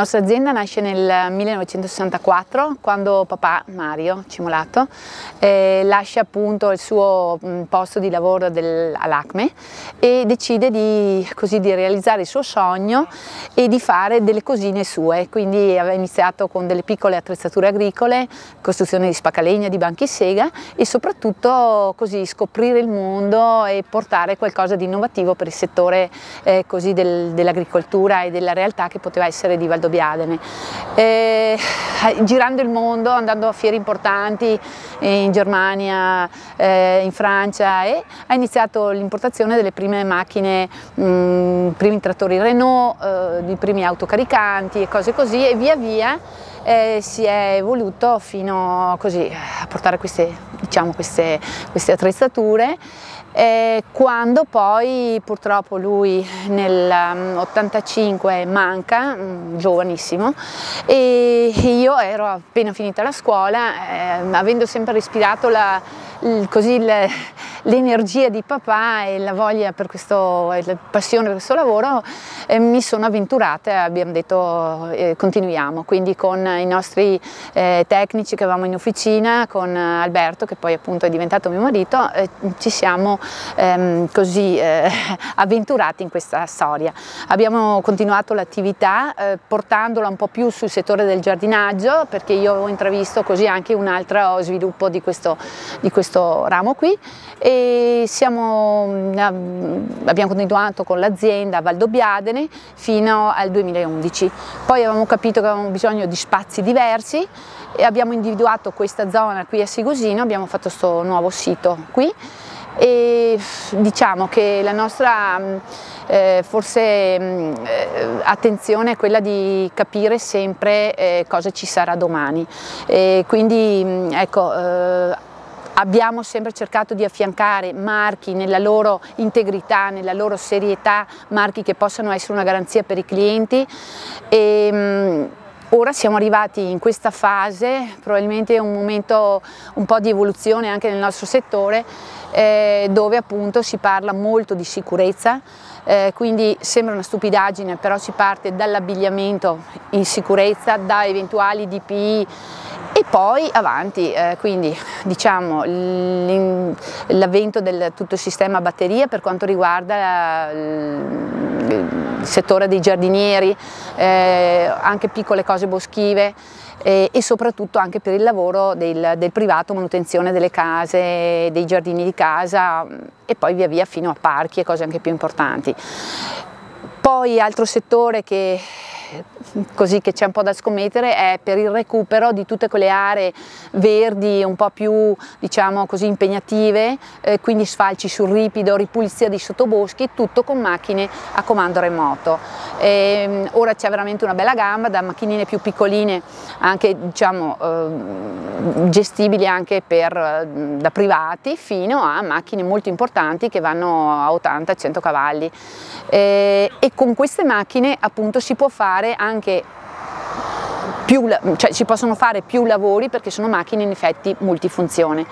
nostra azienda nasce nel 1964, quando papà, Mario Cimolato, lascia appunto il suo posto di lavoro all'Acme e decide di realizzare il suo sogno e di fare delle cosine sue. Quindi aveva iniziato con delle piccole attrezzature agricole, costruzione di spaccalegna, di banchi sega e soprattutto così scoprire il mondo e portare qualcosa di innovativo per il settore dell'agricoltura e della realtà che poteva essere di Valdobbiadene. Girando il mondo, andando a fiere importanti in Germania, in Francia, e ha iniziato l'importazione delle prime macchine, primi trattori Renault, di primi autocaricanti e cose così, e via via si è evoluto fino a portare queste attrezzature. Quando poi purtroppo lui nel 85 manca, giovanissimo, e io ero appena finita la scuola, avendo sempre respirato l'energia di papà e la voglia per la passione per questo lavoro, mi sono avventurata e abbiamo detto continuiamo. Quindi con i nostri tecnici che avevamo in officina, con Alberto che poi appunto è diventato mio marito, ci siamo avventurati in questa storia. Abbiamo continuato l'attività portandola un po' più sul settore del giardinaggio, perché io avevo intravisto così anche un altro sviluppo di questo ramo qui, e abbiamo continuato con l'azienda a Valdobbiadene fino al 2011. Poi avevamo capito che avevamo bisogno di spazi diversi e abbiamo individuato questa zona qui a Sigosino, abbiamo fatto questo nuovo sito qui, e diciamo che la nostra attenzione è quella di capire sempre cosa ci sarà domani, quindi ecco, abbiamo sempre cercato di affiancare marchi nella loro integrità, nella loro serietà, marchi che possano essere una garanzia per i clienti. Ora siamo arrivati in questa fase, probabilmente è un momento un po' di evoluzione anche nel nostro settore, dove appunto si parla molto di sicurezza, quindi sembra una stupidaggine, però si parte dall'abbigliamento in sicurezza, da eventuali DPI e poi avanti, quindi diciamo l'avvento del tutto il sistema batteria per quanto riguarda il settore dei giardinieri, anche piccole cose boschive, e soprattutto anche per il lavoro del privato, manutenzione delle case, dei giardini di casa, e poi via via fino a parchi e cose anche più importanti. Poi altro settore che c'è un po' da scommettere è per il recupero di tutte quelle aree verdi un po' più, diciamo così, impegnative, quindi sfalci sul ripido, ripulizia di sottoboschi, tutto con macchine a comando remoto. Ora c'è veramente una bella gamma, da macchinine più piccoline, anche diciamo gestibili anche da privati, fino a macchine molto importanti che vanno a 80-100 cavalli. E con queste macchine appunto si può fare anche si possono fare più lavori, perché sono macchine in effetti multifunzione.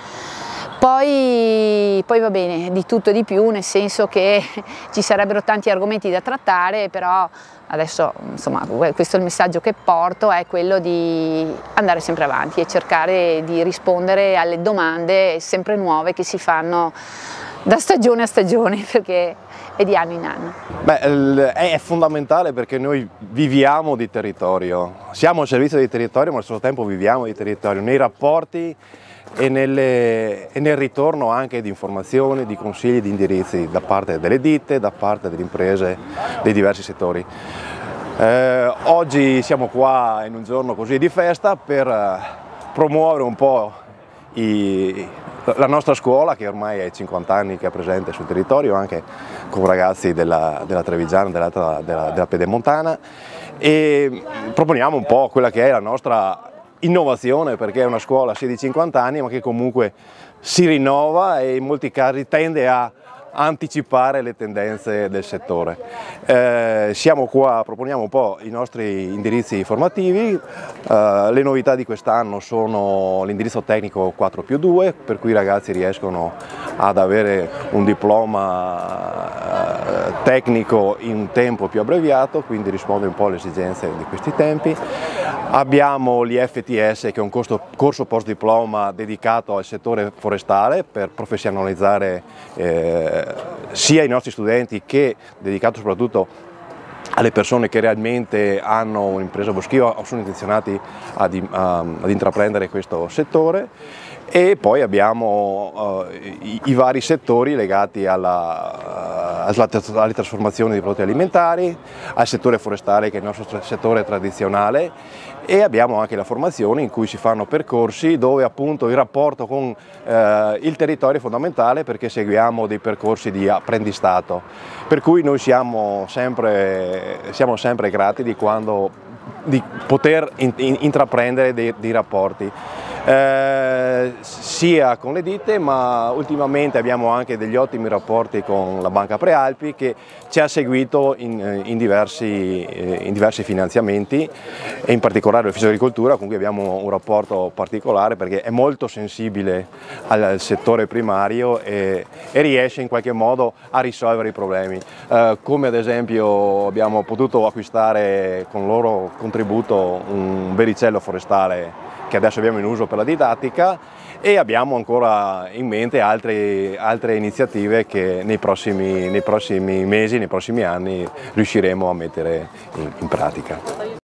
Poi va bene, di tutto e di più, nel senso che ci sarebbero tanti argomenti da trattare, però adesso insomma questo è il messaggio che porto, è quello di andare sempre avanti e cercare di rispondere alle domande sempre nuove che si fanno da stagione a stagione, perché è di anno in anno. Beh, è fondamentale, perché noi viviamo di territorio, siamo al servizio del territorio, ma allo stesso tempo viviamo di territorio, nei rapporti e nel ritorno anche di informazioni, di consigli, di indirizzi da parte delle ditte, da parte delle imprese dei diversi settori. Oggi siamo qua in un giorno così di festa per promuovere un po' la nostra scuola, che ormai è 50 anni che è presente sul territorio, anche con ragazzi della Trevigiana, della Pedemontana, e proponiamo un po' quella che è la nostra innovazione, perché è una scuola sì di 50 anni, ma che comunque si rinnova e in molti casi tende a anticipare le tendenze del settore. Siamo qua, proponiamo un po' i nostri indirizzi formativi. Le novità di quest'anno sono l'indirizzo tecnico 4+2, per cui i ragazzi riescono ad avere un diploma tecnico in un tempo più abbreviato, quindi risponde un po' alle esigenze di questi tempi. Abbiamo l'IFTS, che è un corso post diploma dedicato al settore forestale per professionalizzare sia i nostri studenti che dedicato soprattutto alle persone che realmente hanno un'impresa boschiva o sono intenzionati ad intraprendere questo settore. E poi abbiamo i vari settori legati alle trasformazioni di prodotti alimentari, al settore forestale, che è il nostro settore tradizionale, e abbiamo anche la formazione in cui si fanno percorsi dove appunto il rapporto con il territorio è fondamentale, perché seguiamo dei percorsi di apprendistato, per cui noi siamo sempre grati di poter intraprendere dei rapporti. Sia con le ditte, ma ultimamente abbiamo anche degli ottimi rapporti con la Banca Prealpi, che ci ha seguito in diversi finanziamenti, e in particolare l'Ufficio Agricoltura, con cui abbiamo un rapporto particolare perché è molto sensibile al settore primario e riesce in qualche modo a risolvere i problemi, come ad esempio abbiamo potuto acquistare con il loro contributo un vericello forestale che adesso abbiamo in uso per la didattica, e abbiamo ancora in mente altre iniziative che nei prossimi mesi, nei prossimi anni riusciremo a mettere in pratica.